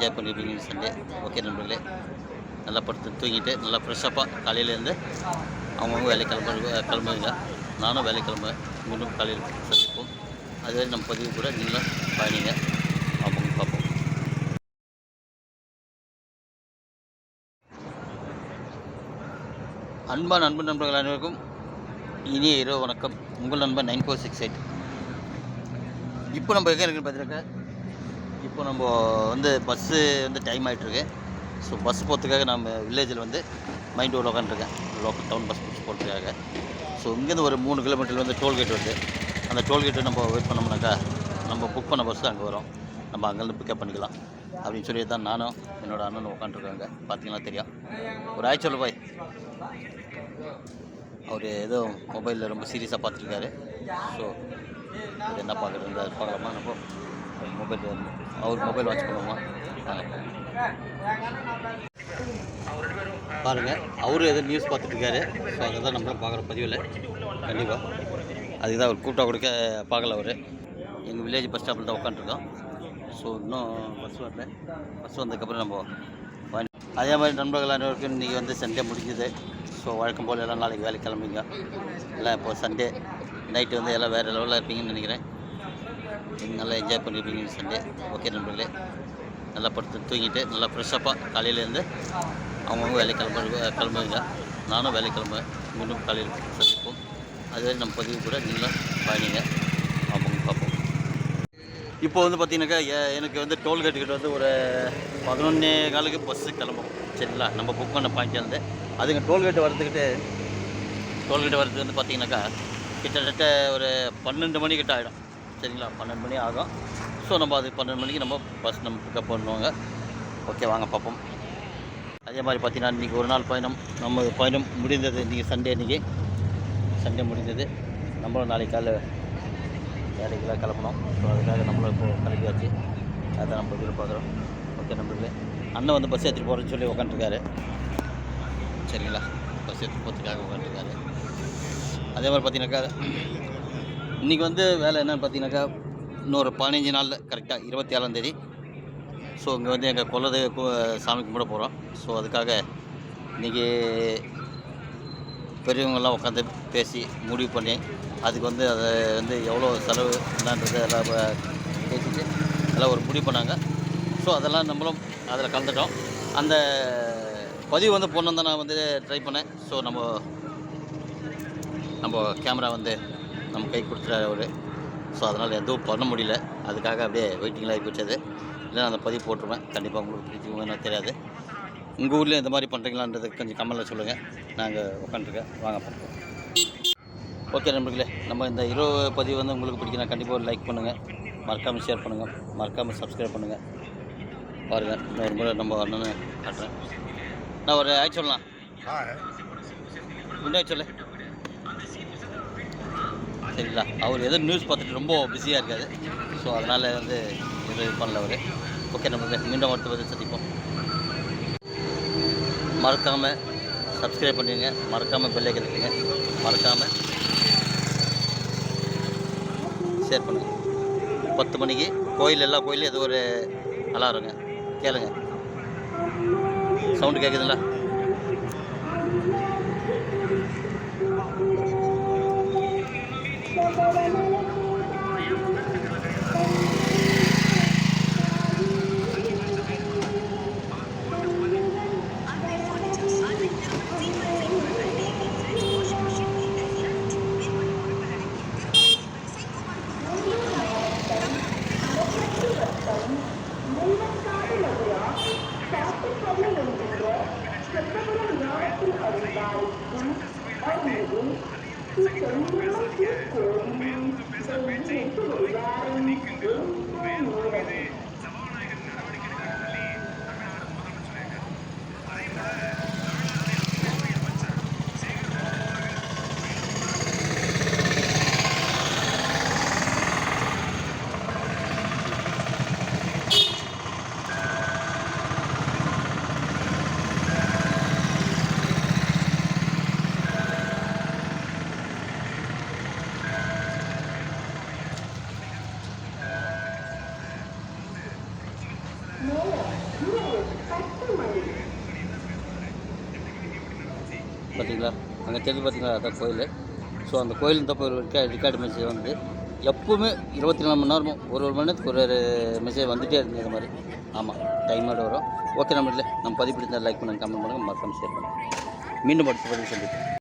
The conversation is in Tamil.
என்ஜாய் பண்ணியிருப்பீங்க சண்டே. ஓகே நண்பர்களே, நல்லா படுத்து தூங்கிட்டு நல்லா ஃப்ரெஷ்ஷப்பாக காலையிலேருந்து அவங்கவுங்க வேலை கிளம்புங்க. நானும் வேலை கிளம்புவேன். மீண்டும் காலையில் சந்திப்போம். அதுவரை நம்ம பதிவு கூட நீங்களும் பயணிங்க. அவங்க பார்ப்போம். அன்பான நண்பர்கள் அனைவருக்கும் இனிய இரவு வணக்கம். உங்கள் நண்பன் 9468. இப்போ நம்ம எங்கே இருக்குன்னு பார்த்தீங்கன்னாக்கா, இப்போ நம்ம பஸ்ஸு டைம் ஆகிட்டுருக்கு. ஸோ பஸ் போகிறதுக்காக நம்ம வில்லேஜில் மைண்ட் ரோடு உட்காந்துருக்கேன், லோக்கல் டவுன் பஸ் பிடிச்சி போகிறதுக்காக. ஸோ இங்கேருந்து ஒரு 3 கிலோமீட்டர் டோல்கேட் வருது. அந்த டோல்கேட்டை நம்ம வெயிட் பண்ணோம்னாக்கா நம்ம புக் பண்ண பஸ் அங்கே வரும். நம்ம அங்கேருந்து பிக்கப் பண்ணிக்கலாம் அப்படின்னு சொல்லி தான் நானும் என்னோடய அண்ணனும் உட்காந்துருக்காங்க. பார்த்தீங்கன்னா தெரியும். ஒரு ஆய்ச்சொல்லு பாய், அவர் ஏதோ மொபைலில் ரொம்ப சீரியஸாக பார்த்துருக்காரு. ஸோ அது என்ன பார்க்குறது அது பார்க்கலாமா? நம்ம அவர் மொபைல் வாட்ச் பண்ணுவோமா? பாருங்கள், அவரு ஏதோ நியூஸ் பார்த்துட்ருக்காரு. ஸோ அதை தான் நம்மளும் பார்க்குற பதிவில் கண்டிப்பாக. அதுக்கு தான் அவர் கூப்பிட்டா கொடுக்க பார்க்கல. அவர் எங்கள் வில்லேஜ் பஸ் ஸ்டாப்பில் தான் உட்காந்துருக்கோம். ஸோ இன்னும் பஸ் வரல. பஸ் வந்ததுக்கப்புறம் நம்ம அதே மாதிரி நண்பர்கள் அனைவருக்கும் இன்றைக்கி சண்டே முடிஞ்சுது. ஸோ வழக்கம் போல் எல்லாம் நாளைக்கு வேலைக்கு கிளம்பிங்க. எல்லாம் இப்போ சண்டே நைட்டு எல்லாம் வேறு லெவலில் இருப்பீங்கன்னு நினைக்கிறேன். நல்லா என்ஜாய் பண்ணியிருப்பீங்க சண்டே. ஓகே நண்பர்களே, நல்லா படுத்து தூங்கிட்டு நல்லா ஃப்ரெஷ்ஷப்பாக காலையிலேருந்து அவங்கவுங்க வேலை கிளம்புங்க. நானும் வேலை கிளம்புவேன். மீண்டும் காலையில் சந்திப்போம். அதுவரை நம்ம பதிவு கூட நீங்களும் பயணிங்க. அவங்க பார்ப்போம். இப்போ பார்த்தீங்கன்னாக்கா எனக்கு டோல்கேட்டுக்கிட்ட ஒரு 11:15 பஸ்ஸு கிளம்பும். சரிங்களா? நம்ம புக் பண்ண பாயிண்ட்லேருந்து அதுங்க டோல்கேட்டு வரதுக்கு பார்த்தீங்கன்னாக்கா கிட்டத்தட்ட ஒரு 12 மணிக்கிட்ட ஆகிடும். சரிங்களா? 12 மணி ஆகும். ஸோ நம்ம அது 12 மணிக்கு நம்ம பஸ் பிக்கப் பண்ணுவாங்க. ஓகே, வாங்க பார்ப்போம். அதே மாதிரி பார்த்தீங்கன்னா இன்றைக்கி ஒரு நாள் பயணம், நம்ம பயணம் முடிந்தது. இன்றைக்கி சண்டே முடிந்தது. நம்மளும் நாளைக்கு காலை வேலைக்கெல்லாம் கிளம்பணும். ஸோ அதுக்காக நம்மளும் இப்போது கிளம்பியாச்சு. அதை நம்ம வீடு பார்க்குறோம். ஓகே நண்பர்களே, அண்ணன் பஸ் ஏற்றிட்டு போகிறேன்னு சொல்லி உட்காந்துருக்காரு. சரிங்களா? பஸ் ஏற்றி போகிறதுக்காக உட்காந்துருக்காரு. அதே மாதிரி பார்த்தீங்கன்னாக்கா இன்றைக்கி வேலை என்னென்னு பார்த்தீங்கன்னாக்கா, இன்னொரு 15 நாளில் கரெக்டாக 27ஆம் தேதி. ஸோ இங்கே எங்கள் குலதெய்வ சாமி கும்பிட போகிறோம். ஸோ அதுக்காக இன்றைக்கி பெரியவங்கெல்லாம் உட்காந்து பேசி முடிவு பண்ணி அதுக்கு அதை எவ்வளோ செலவு என்னன்றது எல்லாம் பேசிட்டு எல்லாம் ஒரு முடிவு பண்ணாங்க. ஸோ அதெல்லாம் நம்மளும் அதில் கலந்துட்டோம். அந்த பதிவு போடணும் தான் நான் ட்ரை பண்ணேன். ஸோ நம்ம கேமரா நம்ம கை கொடுத்துட்டாரு அவர். ஸோ அதனால் எதுவும் பண்ண முடியல. அதுக்காக அப்படியே வெயிட்டிங்கில் ஆகி போச்சது. இல்லை அந்த பதிவு போட்டுருவேன். கண்டிப்பாக உங்களுக்கு பிடிச்சிங்கன்னா தெரியாது. உங்கள் ஊர்லேயும் இந்த மாதிரி பண்ணுறீங்களான்றது கொஞ்சம் கமெண்ட்டில் சொல்லுங்கள். நாங்கள் உட்காந்துருக்கேன், வாங்க பார்ப்போம். ஓகே நண்பர்களே, நம்ம இந்த இரவு பதிவு உங்களுக்கு பிடிக்குன்னா கண்டிப்பாக ஒரு லைக் பண்ணுங்கள், மறக்காமல் ஷேர் பண்ணுங்கள், மறக்காமல் சப்ஸ்கிரைப் பண்ணுங்கள். பாருங்கள், இன்னொரு முறை நம்ம அண்ணனை காட்டுறேன். நான் ஒரு ஆய் சொல்லலாம். முன்னாடி சொல்லு. சரிங்களா? அவர் எதோ நியூஸ் பார்த்துட்டு ரொம்ப பிஸியாக இருக்காது. ஸோ அதனால் எதுவும் பண்ணல அவர். ஓகே நண்பர்களே, மீண்டும் அடுத்த பதில் சந்திப்போம். மறக்காமல் சப்ஸ்கிரைப் பண்ணிடுங்க, மறக்காமல் பெல் ஐக்கன் அழுத்துங்க, மறக்காமல் ஷேர் பண்ணுங்கள். 10 மணிக்கு எல்லா கோயிலும் ஏதோ ஒரு அலாரங்க கேளுங்க. சவுண்டு கேட்குதுங்களா? பார்த்தீங்களா அங்கே தெரிஞ்சு பார்த்தீங்களா அதான் கோயில். ஸோ அந்த கோயில் தப்பு ஒரு ரெக்கார்டு மெசேஜ் வந்து எப்போவுமே 24 மணி நேரமும் ஒரு மணி நேரத்துக்கு ஒரு மெசேஜ் வந்துகிட்டே இருக்குது இந்த மாதிரி. ஆமாம், டைமோடு வரும். ஓகே, நம்ம பதிவு பிடிச்சிருந்தால் லைக் பண்ணுங்கள், கமெண்ட் பண்ணுங்கள், மறக்காமல் ஷேர் பண்ணுங்கள். மீண்டும் அடுத்த பதிவு சந்திப்போம்.